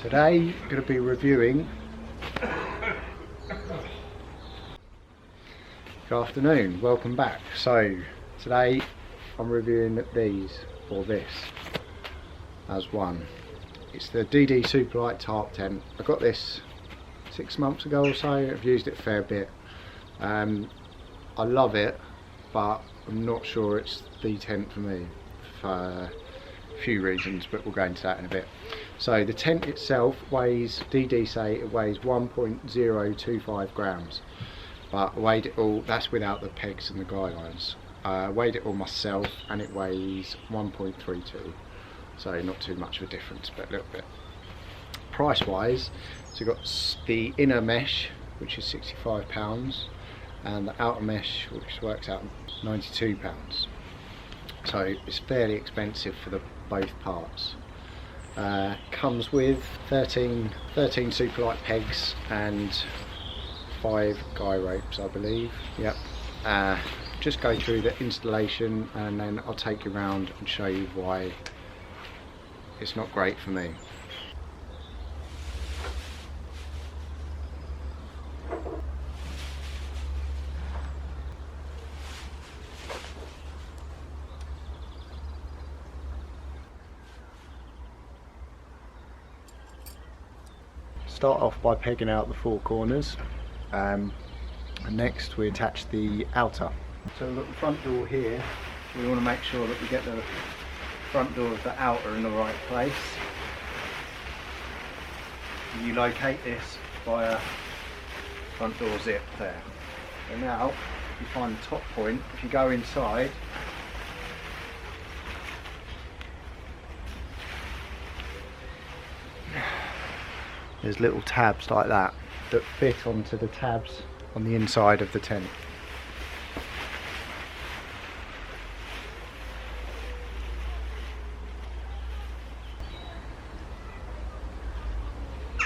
Today I'm going to be reviewing. Good afternoon, welcome back. So today I'm reviewing these, or this, as one. It's the DD Superlight tarp tent. I got this 6 months ago or so. I've used it a fair bit. I love it, but I'm not sure it's the tent for me for a few reasons, but we'll go into that in a bit. So the tent itself weighs, DD say it weighs 1.025 grams, but I weighed it all, that's without the pegs and the guidelines. I weighed it all myself and it weighs 1.32, so not too much of a difference, but a little bit. Price wise, so you've got the inner mesh, which is £65, and the outer mesh, which works out £92. So it's fairly expensive for the both parts. Comes with 13 Superlight pegs and 5 guy ropes, I believe. Yep. Just go through the installation and then I'll take you around and show you why it's not great for me. Start off by pegging out the 4 corners, and next we attach the outer. So we've got the front door here. We want to make sure that we get the front door of the outer in the right place. You locate this via front door zip there. So now you find the top point. If you go inside, there's little tabs like that that fit onto the tabs on the inside of the tent. You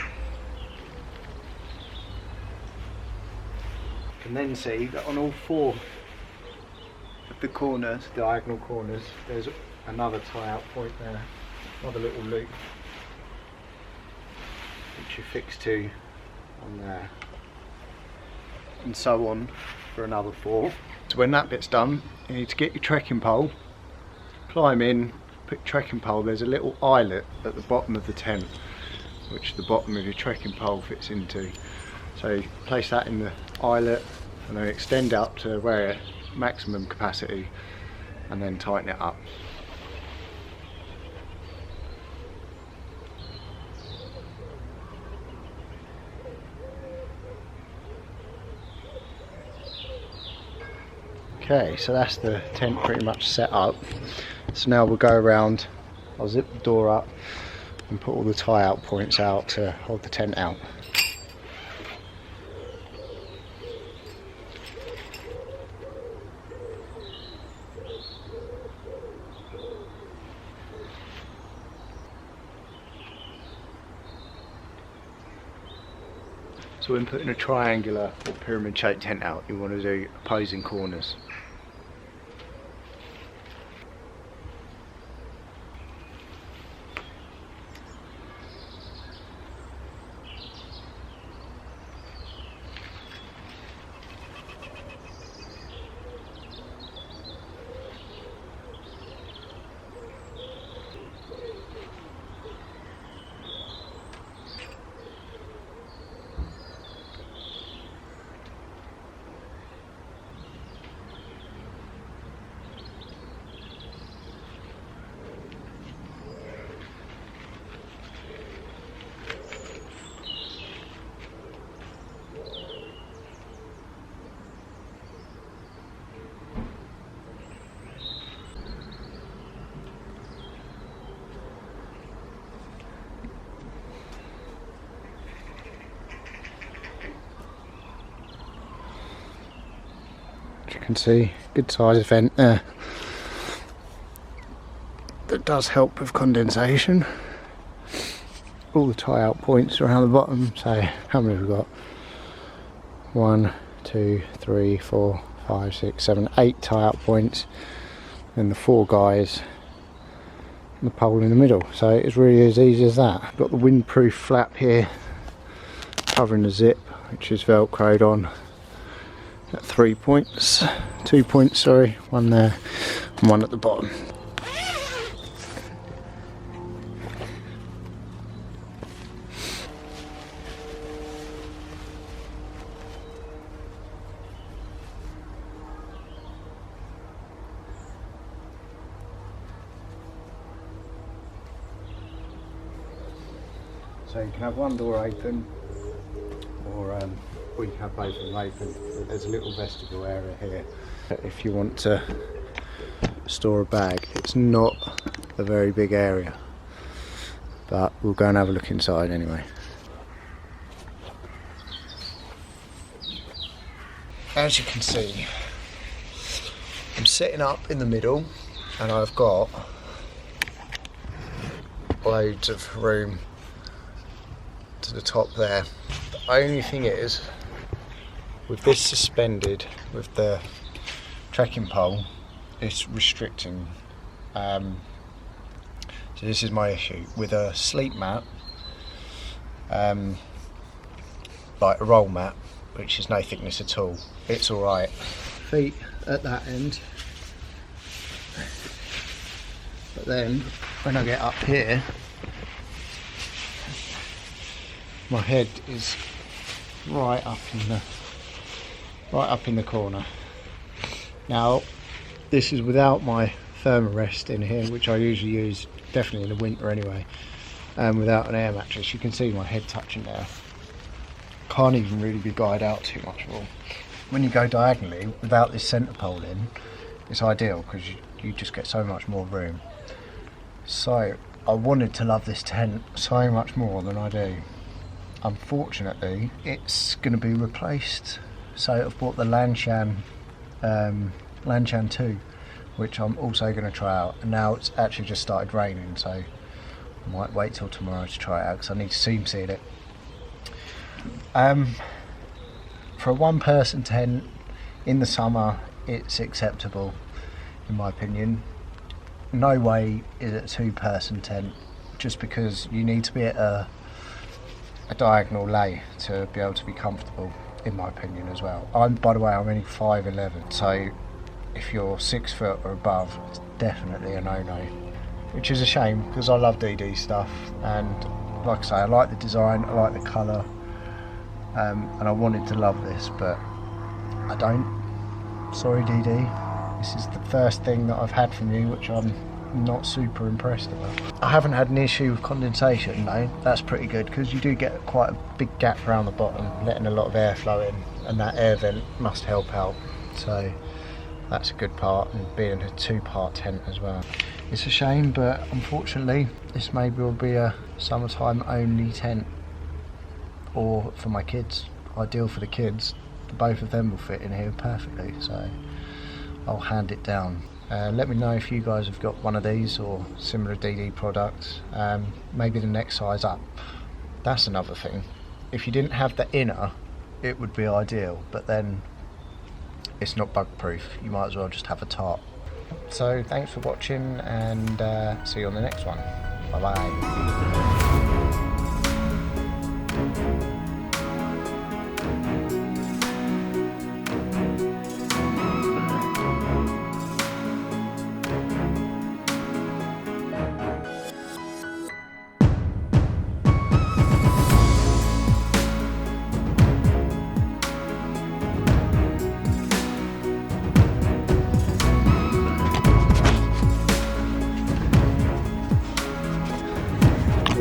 can then see that on all 4 of the corners, diagonal corners, there's another tie out point there, another little loop, which you fix to on there, and so on for another 4. So when that bit's done, you need to get your trekking pole, climb in, put your trekking pole. There's a little eyelet at the bottom of the tent which the bottom of your trekking pole fits into. So you place that in the eyelet and then extend up to where maximum capacity and then tighten it up. Okay, so that's the tent pretty much set up. So now we'll go around, I'll zip the door up and put all the tie out points out to hold the tent out. So when putting a triangular or pyramid shaped tent out, you want to do opposing corners. As you can see, good size vent there. That does help with condensation. All the tie out points around the bottom. So how many have we got? 1, 2, 3, 4, 5, 6, 7, 8 tie out points. And the 4 guys the pole in the middle. So it's really as easy as that. I've got the windproof flap here covering the zip, which is velcroed on at 3 points, 2 points, sorry, one there and one at the bottom. So you can have one door open, or you can have both of them open. There's a little vestibule area here if you want to store a bag. It's not a very big area, but we'll go and have a look inside anyway. As you can see, I'm sitting up in the middle and I've got loads of room to the top there. The only thing is, with this suspended with the trekking pole, it's restricting. So this is my issue. With a sleep mat, like a roll mat, which is no thickness at all, it's alright. Feet at that end, but then when I get up here, my head is right up in the corner. Now, this is without my thermarest in here, which I usually use definitely in the winter anyway, and without an air mattress. You can see my head touching there. Can't even really be guyed out too much more. When you go diagonally without this centre pole in, it's ideal because you just get so much more room. So I wanted to love this tent so much more than I do. Unfortunately, it's going to be replaced. So I've bought the Lanshan 2, which I'm also going to try out. And now it's actually just started raining, so I might wait till tomorrow to try it out because I need to seam seal it. For a one-person tent in the summer, it's acceptable, in my opinion. No way is it a two-person tent, just because you need to be at a diagonal lay to be able to be comfortable, in my opinion, as well. By the way, I'm only 5'11", so if you're 6 foot or above, it's definitely a no-no, which is a shame because I love DD stuff, and like I say, I like the design, I like the colour, and I wanted to love this, but I don't. Sorry, DD. This is the first thing that I've had from you, which I'm not super impressed about. I haven't had an issue with condensation, though. That's pretty good, because you do get quite a big gap around the bottom, letting a lot of air flow in, and that air vent must help out. So that's a good part, and being a two-part tent as well. It's a shame, but unfortunately this maybe will be a summertime only tent, or for my kids. Ideal for the kids. Both of them will fit in here perfectly, so I'll hand it down. Let me know if you guys have got one of these or similar DD products. Maybe the next size up. That's another thing. If you didn't have the inner, it would be ideal, but then it's not bug proof. You might as well just have a tarp. So thanks for watching, and see you on the next one. Bye bye.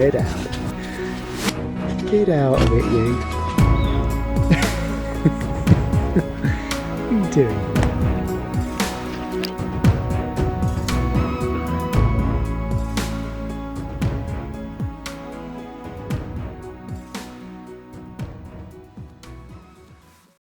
Get out. Get out of it, you. What are you doing?